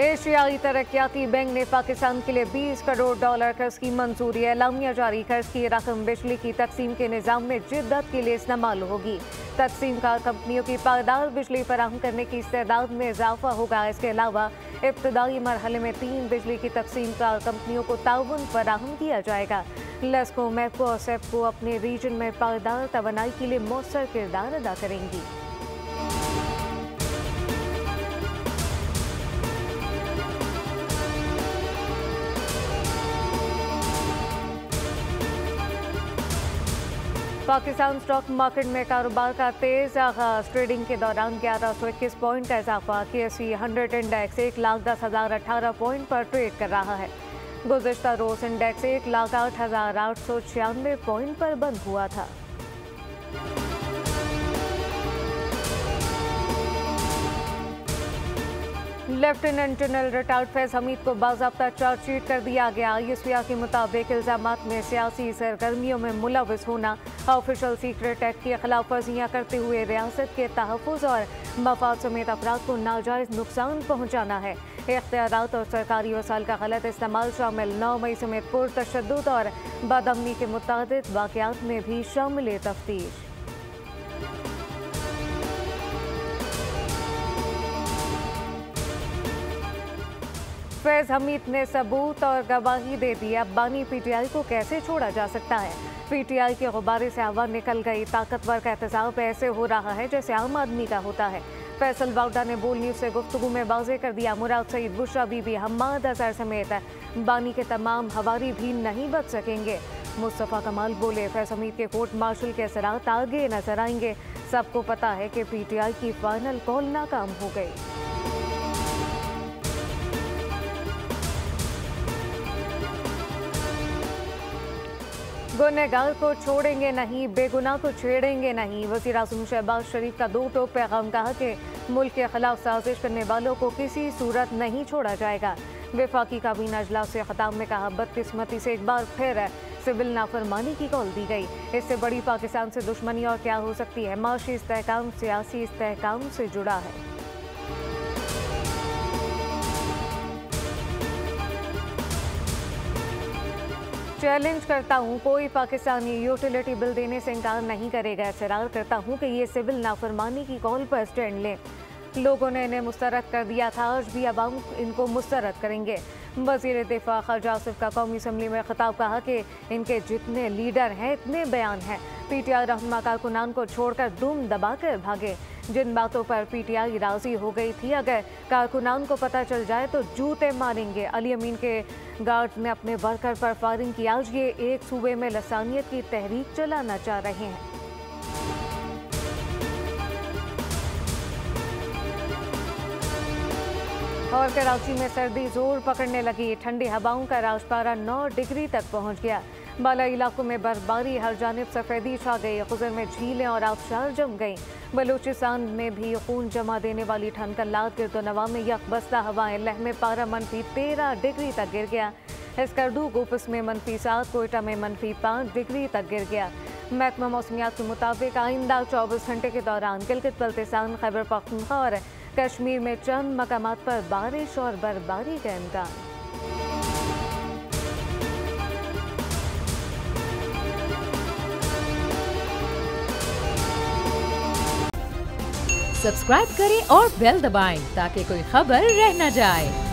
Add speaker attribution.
Speaker 1: एशियाई तरक्याती बैंक ने पाकिस्तान के लिए $20 करोड़ कर्ज की मंजूरी। एलामिया जारी, कर्ज की रकम बिजली की तकसीम के निज़ाम में जिद्दत के लिए इस्तेमाल होगी। तकसीमकार कंपनियों की पायदार बिजली फराहम करने की इस्तेदाद में इजाफा होगा। इसके अलावा इब्तदाई मरहले में 3 बिजली की तकसीमकार कंपनियों को ताउन फराहम किया जाएगा। लेस्को, मैपको और सेपको अपने रीजन में पायदार तवानाई के लिए मौसर किरदार अदा करेंगी। पाकिस्तान स्टॉक मार्केट में कारोबार का तेज आगाज। ट्रेडिंग के दौरान 1121 पॉइंट का इजाफा। KSE 100 इंडेक्स 1,10,018 पॉइंट पर ट्रेड कर रहा है। गुज़िश्ता रोज इंडेक्स 1,08,896 पॉइंट पर बंद हुआ था। Lieutenant general retired Faiz Hamid को बाज़ाब्ता चार्जशीट कर दिया गया। ISPR के मुताबिक इल्जामात में सियासी सरगर्मियों में मुलविस होना, ऑफिशियल सीक्रेट एक्ट की खिलाफ वर्जियाँ करते हुए रियासत के तहफ़्फ़ुज़ और मफाद समेत अफराद को नाजायज़ नुकसान पहुँचाना है। इख्तियारात और सरकारी वसाइल का गलत इस्तेमाल शामिल। 9 मई समेत पुरतशद्दुद और बदअमनी के मुतादिद वाक़यात में भी शामिल तफ्तीश। फैज हमीद ने सबूत और गवाही दे दी। अब बानी PTI को कैसे छोड़ा जा सकता है? PTI के गुब्बारे से हवा निकल गई। ताकतवर का एहतसाब ऐसे हो रहा है जैसे आम आदमी का होता है। फैसल वाउडा ने बोल न्यूज़ से गुफ्तगू में वाज़ेह कर दिया, मुराद सईद, बुशरा बीबी, हम्माद अजहर समेत बानी के तमाम हवारी भी नहीं बच सकेंगे। मुस्तफ़ा कमाल बोले, फैज हमीद के कोर्ट मार्शल के असरात आगे नजर आएंगे। सबको पता है कि PTI की फाइनल कॉल नाकाम हो गई। गुनहगार को छोड़ेंगे नहीं, बेगुनाह को छेड़ेंगे नहीं। वज़ीर आज़म शहबाज शरीफ का 2 टोक पैगाम, कहा कि मुल्क के खिलाफ साजिश करने वालों को किसी सूरत नहीं छोड़ा जाएगा। वफाकी काबीना इजलास से खिताब में कहा, बदकिस्मती से एक बार फिर सिविल नाफरमानी की कॉल दी गई। इससे बड़ी पाकिस्तान से दुश्मनी और क्या हो सकती है? माशी इस्तेहकाम सियासी इस्तेहकाम से जुड़ा है। चैलेंज करता हूँ, कोई पाकिस्तानी यूटिलिटी बिल देने से इनकार नहीं करेगा। इसरार करता हूँ कि ये सिविल नाफरमानी की कॉल पर स्टैंड लें। लोगों ने इन्हें मुस्तरद कर दिया था, आज भी अवाम इनको मुस्तरद करेंगे। वज़ीर दिफा ख्वाजा आसिफ का कौमी असम्बली में खिताब, कहा कि इनके जितने लीडर हैं इतने बयान हैं। PTI रहनुमा कारकुनान को छोड़कर दुम दबाकर भागे। जिन बातों पर PTI राजी हो गई थी, अगर कारकुनान को पता चल जाए तो जूते मारेंगे। अली अमीन के गार्ड ने अपने वर्कर पर फायरिंग की। आज ये एक सूबे में लसानियत की तहरीक चलाना चाह रहे हैं। और कराची में सर्दी जोर पकड़ने लगी। ठंडी हवाओं का राजपारा 9 डिग्री तक पहुंच गया। बालाई इलाकों में बर्फबारी, हर जानिब सफ़ेदी छा गई। खुजर में झीलें और आबशार जम गईं। बलूचिस्तान में भी खून जमा देने वाली ठंड का लाद गिरदोनवा में यकबस्ता हवाएं। लह में पारा -13 डिग्री तक गिर गया। स्कर्दू गोपस में -7, कोयटा में -5 डिग्री तक गिर गया। महकमा मौसमियात के मुताबिक आइंदा 24 घंटे के दौरान गिलगित बल्तिस्तान, खैबर पख्तूनख्वा और कश्मीर में चंद मकामात पर बारिश और बर्फबारी का इम्कान।
Speaker 2: सब्सक्राइब करें और बेल दबाएं ताकि कोई खबर रह न जाए।